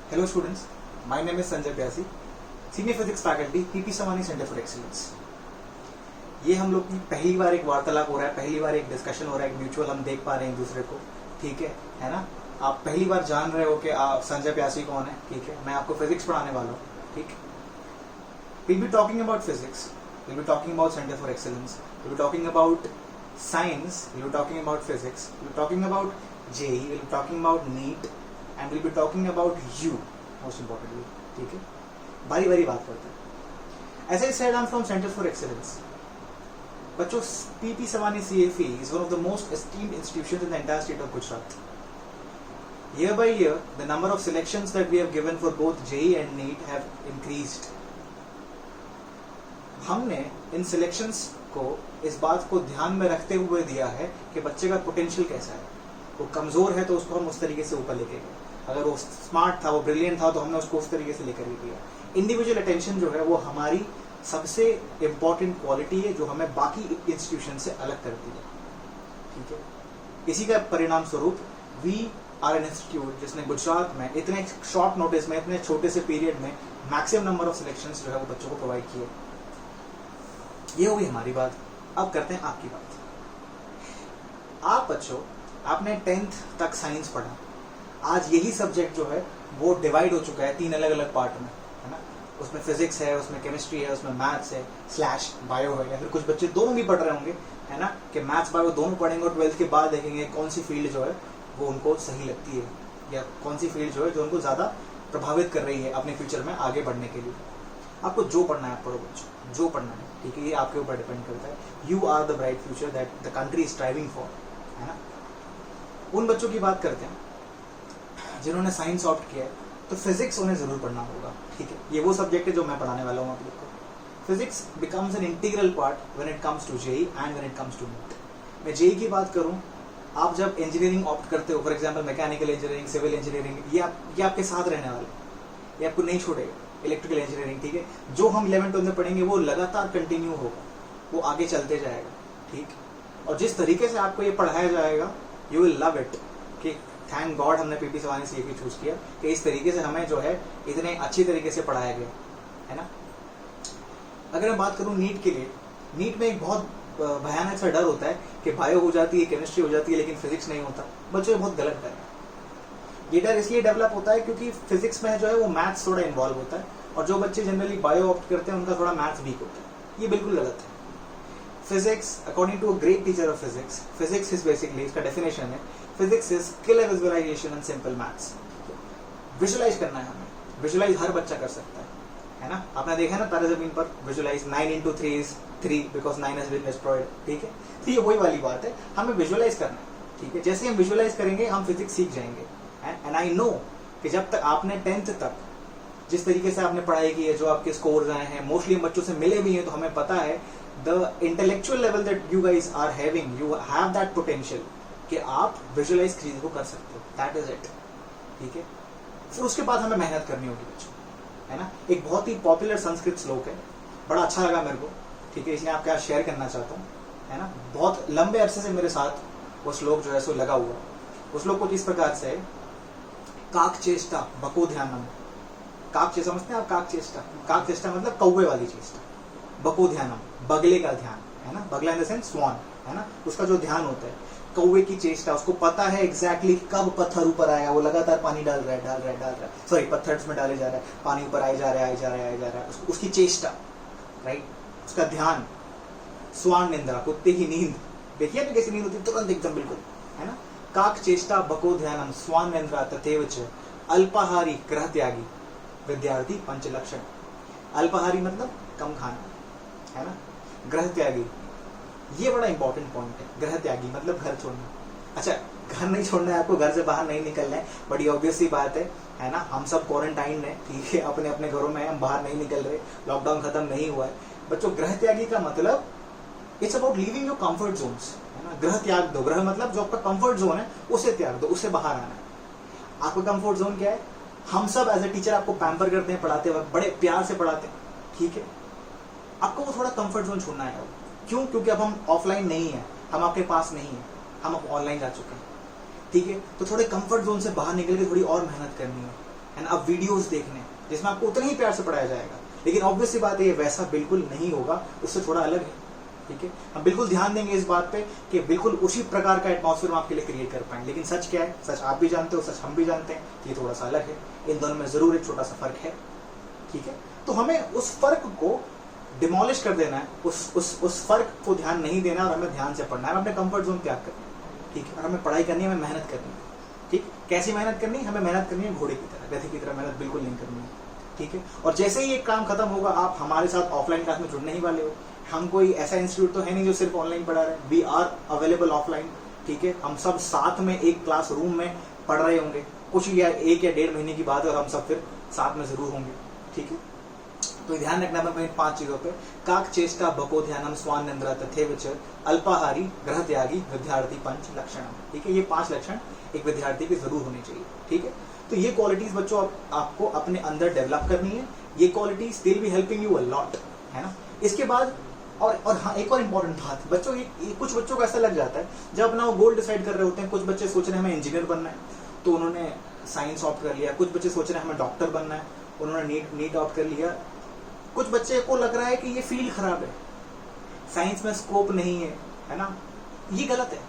Hello students, my name is Sanjay Pyasi, senior physics faculty PP Samani centre for excellence. ये हम लोग की पहली बार एक वार्तालाप हो रहा है, पहली बार एक डिस्कशन हो रहा है, एक म्यूचुअल हम देख पा रहे हैं एक दूसरे को, ठीक है ना। आप पहली बार जान रहे हो कि आप संजय प्यासी कौन है, ठीक है। मैं आपको फिजिक्स पढ़ाने वाला हूँ, ठीक। We'll be talking about physics, we'll be talking about Center for Excellence, we'll be talking about science, we'll be talking about physics, we'll be talking about JEE, we'll be talking about NEET, and we'll be talking about you, most importantly, ठीक है। बारी बारी बात करते हैं। As I said, I'm from Center for Excellence. बच्चों, PP Samani CFE is one of the most esteemed institutions in the entire state of Gujarat. Year by year, the number of selections that we have given for both JEE and NEET have increased. हमने इन selections को इस बात को ध्यान में रखते हुए दिया है कि बच्चे का पोटेंशियल कैसा है। वो कमजोर है तो उसको हम उस तरीके से ऊपर लेके गए, अगर वो स्मार्ट था, वो ब्रिलियंट था, तो हमने उसको उस तरीके से लेकर गया। इंडिविजुअल अटेंशन जो है वो हमारी सबसे इंपॉर्टेंट क्वालिटी है, जो हमें बाकी इंस्टीट्यूशन से अलग करती है, ठीक है। इसी का परिणाम स्वरूप वी आर एन इंस्टीट्यूट जिसने गुजरात में इतने शॉर्ट नोटिस में, इतने छोटे से पीरियड में मैक्सिमम नंबर ऑफ सिलेक्शंस जो है वो बच्चों को प्रोवाइड किए। ये होगी हमारी बात। अब करते हैं आपकी बात। आप बच्चों, आपने 10th तक साइंस पढ़ा। आज यही सब्जेक्ट जो है वो डिवाइड हो चुका है 3 अलग अलग पार्ट में, है ना। उसमें फिजिक्स है, उसमें केमिस्ट्री है, उसमें मैथ्स है स्लैश बायो है, या फिर कुछ बच्चे दोनों भी पढ़ रहे होंगे, है ना, कि मैथ्स बायो दोनों पढ़ेंगे और 12th के बाद देखेंगे कौन सी फील्ड जो है वो उनको सही लगती है, या कौन सी फील्ड जो है जो उनको ज़्यादा प्रभावित कर रही है अपने फ्यूचर में आगे बढ़ने के लिए। आपको जो पढ़ना है आप पढ़ो बच्चों, जो पढ़ना है, ठीक है। ये आपके ऊपर डिपेंड करता है। You are the bright future that the country is striving for, है ना। उन बच्चों की बात करते हैं जिन्होंने साइंस ऑप्ट किया है, तो फिजिक्स उन्हें जरूर पढ़ना होगा, ठीक है। ये वो सब्जेक्ट है जो मैं पढ़ाने वाला हूँ आप लोग को। Physics becomes an integral part when it comes to JEE and when it comes to NEET. मैं जेईई की बात करूँ, आप जब इंजीनियरिंग ऑप्ट करते हो, for example mechanical engineering, civil engineering, ये आपके साथ रहने वाले, ये आपको नहीं छोड़ेगा। इलेक्ट्रिकल इंजीनियरिंग, ठीक है, जो हम 11th में पढ़ेंगे वो लगातार कंटिन्यू होगा, वो आगे चलते जाएगा, ठीक। और जिस तरीके से आपको ये पढ़ाया जाएगा, यू विल लव इट, कि थैंक गॉड हमने पीपी समानी सीएफई चूज किया, कि इस तरीके से हमें जो है इतने अच्छी तरीके से पढ़ाया गया, है ना। अगर मैं बात करूं नीट के लिए, नीट में एक बहुत भयानक सा डर होता है कि बायो हो जाती है, केमिस्ट्री हो जाती है, लेकिन फिजिक्स नहीं होता। बच्चों, ये बहुत गलत डर है। ये डर इसलिए डेवलप होता है क्योंकि फिजिक्स में जो है वो मैथ्स थोड़ा इन्वॉल्व होता है, और जो बच्चे जनरली बायो ऑप्ट करते हैं उनका थोड़ा मैथ्स वीक होता है। ये बिल्कुल गलत है। Physics, according to a great teacher of physics, physics is basically, इसका डेफिनेशन है, physics is skill and visualisation and simple maths. Visualise करना है हमें, विजुअलाइज हर बच्चा कर सकता है ना। आपने देखा ना तारे जमीन पर, visualise 9 into 3 is 3 because 9 has been destroyed, ठीक है। तो ये वही वाली बात है, हमें विजुअलाइज करना है, ठीक है। जैसे हम विजुअलाइज करेंगे हम फिजिक्स सीख जाएंगे। एंड आई नो कि जब तक आपने 10th तक जिस तरीके से आपने पढ़ाई की है, जो आपके स्कोर्स आए हैं, मोस्टली हम बच्चों से मिले भी हैं, तो हमें पता है the intellectual level that you guys are having, you have that potential कि आप विजुअलाइज चीज को कर सकते हो। दैट इज इट, ठीक है। फिर उसके बाद हमें मेहनत करनी होगी बच्चों, है ना। एक बहुत ही पॉपुलर संस्कृत श्लोक है, बड़ा अच्छा लगा मेरे को, ठीक है, इसलिए आपके साथ शेयर करना चाहता हूँ, है ना। बहुत लंबे अरसे से मेरे साथ वो श्लोक जो है सो लगा हुआ। उस श्लोक को इस प्रकार से, काक चेष्टा बको ध्यानम। काक चेष्टा समझते हैं आप? काक चेष्टा, काक चेष्टा मतलब कौवे वाली चेष्टा, बको ध्यानम बगले का ध्यान, है ना। बगला इन द सेंस स्वान, है ना, उसका जो ध्यान होता है, कौवे की चेष्टा, उसको पता है एग्जैक्टली कब पत्थर ऊपर आएगा, वो लगातार पानी डाल रहा है, सॉरी पत्थर उसमें डाले जा रहा है, पानी ऊपर आए जा रहा है, उसकी चेष्टा, राइट, उसका ध्यान। स्वान निंद्रा, कुत्ते की नींद, देखिए ना कैसी नींद होती है, तुरंत एकदम बिल्कुल, है ना। काक चेष्टा बको ध्यानम स्वान निंद्रा तथैव च अल्पाहारी ग्रह त्यागी विद्यार्थी पंचलक्षण। अल्पाहारी मतलब कम खाना, है ना। ग्रह त्यागी, ये बड़ा इंपॉर्टेंट पॉइंट है। ग्रह त्यागी मतलब घर छोड़ना। अच्छा, घर नहीं छोड़ना है आपको, घर से बाहर नहीं निकलना है, बड़ी ऑब्वियस सी बात है ना। हम सब क्वारंटाइन है, ठीक है, अपने अपने घरों में, हम बाहर नहीं निकल रहे, लॉकडाउन खत्म नहीं हुआ है। बच्चों, ग्रह त्यागी का मतलब it's about living your comfort Jones, है ना। ग्रह त्याग दो, ग्रह मतलब जो आपका कंफर्ट जोन है उसे त्याग दो, उससे बाहर आना है। आपका कंफर्ट जोन क्या है? हम सब एज ए टीचर आपको पैम्पर करते हैं पढ़ाते वक्त, बड़े प्यार से पढ़ाते हैं, ठीक है। आपको वो थोड़ा कंफर्ट जोन छोड़ना है। क्यों? क्योंकि अब हम ऑफलाइन नहीं है, हम आपके पास नहीं है, हम अब ऑनलाइन जा चुके हैं, ठीक है। तो थोड़े कंफर्ट जोन से बाहर निकल के थोड़ी और मेहनत करनी है, है ना, अब वीडियोस देखने जिसमें आपको उतना ही प्यार से पढ़ाया जाएगा। लेकिन ऑब्वियस सी बात है ये वैसा बिल्कुल नहीं होगा, उससे थोड़ा अलग है। ठीक है, हम बिल्कुल ध्यान देंगे इस बात पे कि बिल्कुल उसी प्रकार का एटमॉस्फेयर हम आपके लिए क्रिएट कर पाएं। लेकिन सच क्या है, सच आप भी जानते हो, सच हम भी जानते हैं, ये थोड़ा सा अलग है। इन दोनों में जरूर एक छोटा सा फर्क है। ठीक है, तो हमें उस फर्क को डिमोलिश कर देना है, उस फर्क को ध्यान नहीं देना और हमें ध्यान से पढ़ना है, हमें अपने कंफर्ट जोन त्याग करना है। ठीक है, और हमें पढ़ाई करनी है, हमें मेहनत करनी है। ठीक, कैसी मेहनत करनी है, हमें मेहनत करनी है घोड़े की तरह, गधे की तरह मेहनत बिल्कुल नहीं करनी है। ठीक है, और जैसे ही एक काम खत्म होगा आप हमारे साथ ऑफलाइन क्लास में जुड़ने ही वाले हो। हम कोई ऐसा इंस्टीट्यूट तो है नहीं जो सिर्फ ऑनलाइन पढ़ा रहे हैं, वी आर अवेलेबल ऑफलाइन। ठीक है, हम सब साथ में एक क्लास रूम में पढ़ रहे होंगे, कुछ या 1 या 1.5 महीने की बात है और हम सब फिर साथ में जरूर होंगे। ठीक है, तो ध्यान रखना है 5 चीजों पे। काक चेष्टा बको ध्यानम स्वान निंद्रा तथेवच अल्पाहारी ग्रह त्यागी विद्यार्थी पंच लक्षण। ठीक है, ये 5 लक्षण एक विद्यार्थी के जरूर होने चाहिए। ठीक है, तो ये क्वालिटीज बच्चों आपको अपने अंदर डेवलप करनी है। ये qualities will be helping you a lot, है ना। इसके बाद और हाँ, एक और इम्पोर्टेंट बात बच्चों, ये कुछ बच्चों को ऐसा लग जाता है जब अपना वो गोल डिसाइड कर रहे होते हैं। कुछ बच्चे सोच रहे हैं हमें इंजीनियर बनना है तो उन्होंने साइंस ऑप्ट कर लिया, कुछ बच्चे सोच रहे हैं हमें डॉक्टर बनना है, उन्होंने नीट ऑप्ट कर लिया। कुछ बच्चे को लग रहा है कि ये फील्ड खराब है, साइंस में स्कोप नहीं है ना। ये गलत है,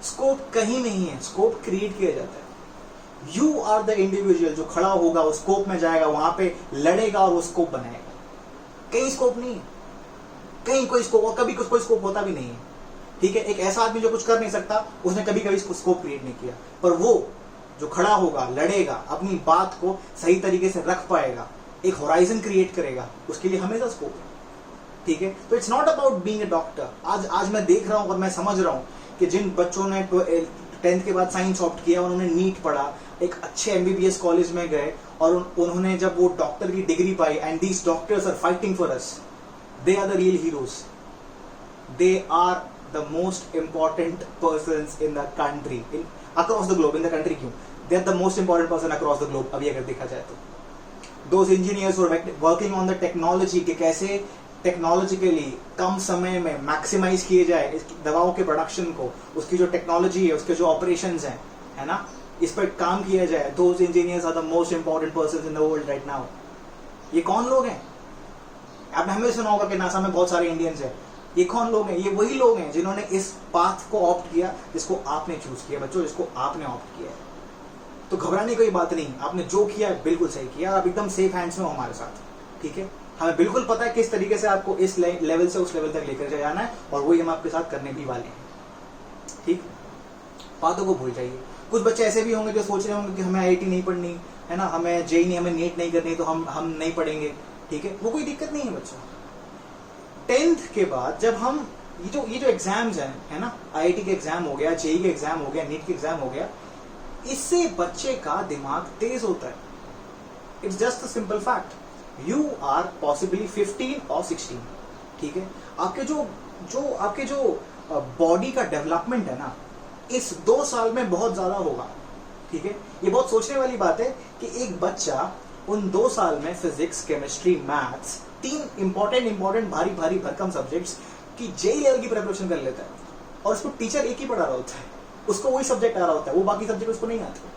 स्कोप कहीं नहीं है, स्कोप क्रिएट किया जाता है। यू आर द इंडिविजुअल जो खड़ा होगा, वो स्कोप में जाएगा, वहां पे लड़ेगा और वो स्कोप बनाएगा। कहीं स्कोप नहीं है, कहीं कोई स्कोप, और कभी कोई स्कोप होता भी नहीं है। ठीक है, एक ऐसा आदमी जो कुछ कर नहीं सकता, उसने कभी कभी स्कोप क्रिएट नहीं किया, पर वो जो खड़ा होगा, लड़ेगा, अपनी बात को सही तरीके से रख पाएगा, एक होराइजन क्रिएट करेगा, उसके लिए हमेशा स्कोप है। ठीक है, तो it's not about being a doctor. आज मैं देख रहा हूं और मैं समझ रहा हूं कि जिन बच्चों ने 10th के बाद साइंस ऑप्ट किया, उन्होंने नीट पढ़ा, एक अच्छे MBBS कॉलेज में गए और उन्होंने जब वो डॉक्टर की डिग्री पाई, and these doctors are fighting for us, they are the real heroes, they are the most important persons in the country, in across the globe. In the country क्यों, they are the most important person across the globe. अभी अगर देखा जाए तो those engineers who are working on the technology कि कैसे technologically कम समय में मैक्सिमाइज किए जाए इस दवाओं के प्रोडक्शन को, उसकी जो टेक्नोलॉजी है, उसके जो ऑपरेशंस हैं, है ना, इस पर काम किया जाए। those engineers are the most important persons in the world right now। ये कौन लोग हैं? आपने हमें सुना होगा कि नासा में बहुत सारे इंडियंस हैं। ये कौन लोग हैं? ये वही लोग हैं जिन्होंने इस पाथ को ऑप्ट किया जिसको आपने चूज किया बच्चों, जिसको आपने ऑप्ट किया है। तो घबराने की कोई बात नहीं, आपने जो किया है बिल्कुल सही किया, आप एकदम सेफ हैंड्स में हो हमारे साथ। ठीक है, हमें बिल्कुल पता है किस तरीके से आपको इस लेवल से उस लेवल तक लेकर जाना है, और वही हम आपके साथ करने भी वाले हैं। ठीक, बातों को भूल जाइए। कुछ बच्चे ऐसे भी होंगे जो सोच रहे होंगे कि हमें IIT नहीं पढ़नी है ना, हमें JEE नहीं, हमें नीट नहीं करनी, तो हम नहीं पढ़ेंगे। ठीक है, वो कोई दिक्कत नहीं है बच्चों। 10th के बाद जब हम ये जो एग्जाम्स हैं, है ना, IIT के एग्जाम हो गया, JEE के एग्जाम हो गया, नीट के एग्जाम हो गया, इससे बच्चे का दिमाग तेज होता है। It's just a simple fact. You are possibly 15 और 16। ठीक है, आपके जो बॉडी का डेवलपमेंट है ना, इस 2 साल में बहुत ज्यादा होगा। ठीक है, ये बहुत सोचने वाली बात है कि एक बच्चा उन 2 साल में फिजिक्स, केमिस्ट्री, मैथ्स, 3 इंपॉर्टेंट भारी भरकम सब्जेक्ट्स की JEE लेवल की प्रिपरेशन कर लेता है, और उसको टीचर एक ही पढ़ा रहा होता है, उसको वही सब्जेक्ट आ रहा होता है, वो बाकी सब्जेक्ट उसको नहीं आते।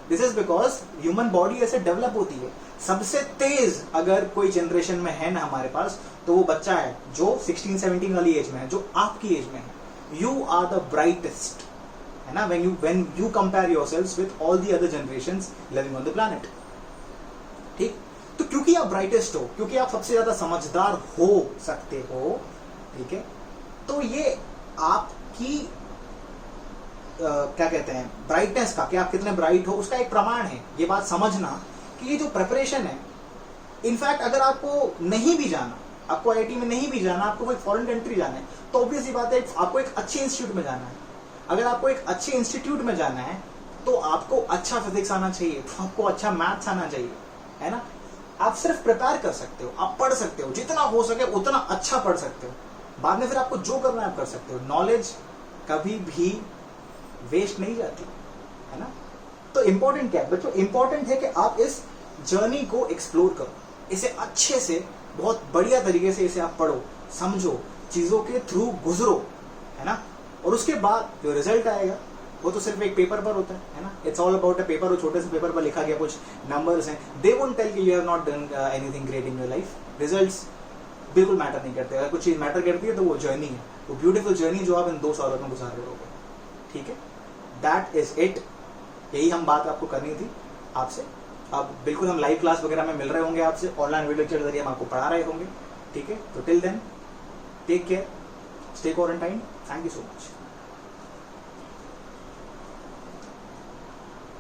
This is because human body ऐसे डेवलप होती है। सबसे तेज अगर कोई जनरेशन में है ना हमारे पास, तो वो बच्चा है जो 16-17 वाली एज में है, जो आपकी एज में है। यू आर द ब्राइटेस्ट, है ना, when you compare yourselves with all the other generations living on the planet। ठीक, तो क्योंकि आप ब्राइटेस्ट हो, क्योंकि आप सबसे ज्यादा समझदार हो सकते हो, ठीक है, तो ये आपकी क्या कहते हैं, ब्राइटनेस का, कि आप कितने ब्राइट हो, उसका एक प्रमाण है। ये बात समझना कि ये जो प्रिपरेशन है, इनफैक्ट अगर आपको नहीं भी जाना, आपको IIT में नहीं भी जाना, आपको कोई फॉरेन कंट्री जाना है, तो ऑब्वियस सी बात है आपको एक अच्छे इंस्टीट्यूट में जाना है। अगर आपको एक अच्छे इंस्टीट्यूट में जाना है तो आपको अच्छा फिजिक्स आना चाहिए, तो आपको अच्छा मैथ्स आना चाहिए, है ना। आप सिर्फ प्रिपेयर कर सकते हो, आप पढ़ सकते हो, जितना हो सके उतना अच्छा पढ़ सकते हो। बाद में फिर आपको जो करना है आप कर सकते हो। नॉलेज कभी भी वेस्ट नहीं जाती, है ना। तो इंपॉर्टेंट क्या है बच्चों? इंपॉर्टेंट है कि आप इस जर्नी को एक्सप्लोर करो, इसे अच्छे से, बहुत बढ़िया तरीके से इसे आप पढ़ो, समझो, चीजों के थ्रू गुजरो, है ना। और उसके बाद जो रिजल्ट आएगा वो तो सिर्फ एक पेपर पर होता है ना, it's all about a paper, वो छोटे से पेपर पर लिखा गया कुछ नंबर्स हैं, दे वोंट टेल कि you have not done anything great in your life. Results बिल्कुल मैटर नहीं करते, अगर कुछ चीज़ मैटर करती है तो वो जर्नी है, वो ब्यूटीफुल जर्नी जो आप इन 2 सालों में गुजार रहे होगे, ठीक है, दैट इज इट। यही हम बात आपको करनी थी आपसे। अब बिल्कुल हम लाइव क्लास वगैरह में मिल रहे होंगे आपसे, ऑनलाइन वीडियो के जरिए हम आपको पढ़ा रहे होंगे, ठीक है। तो till then take care, stay quarantine, thank you so much.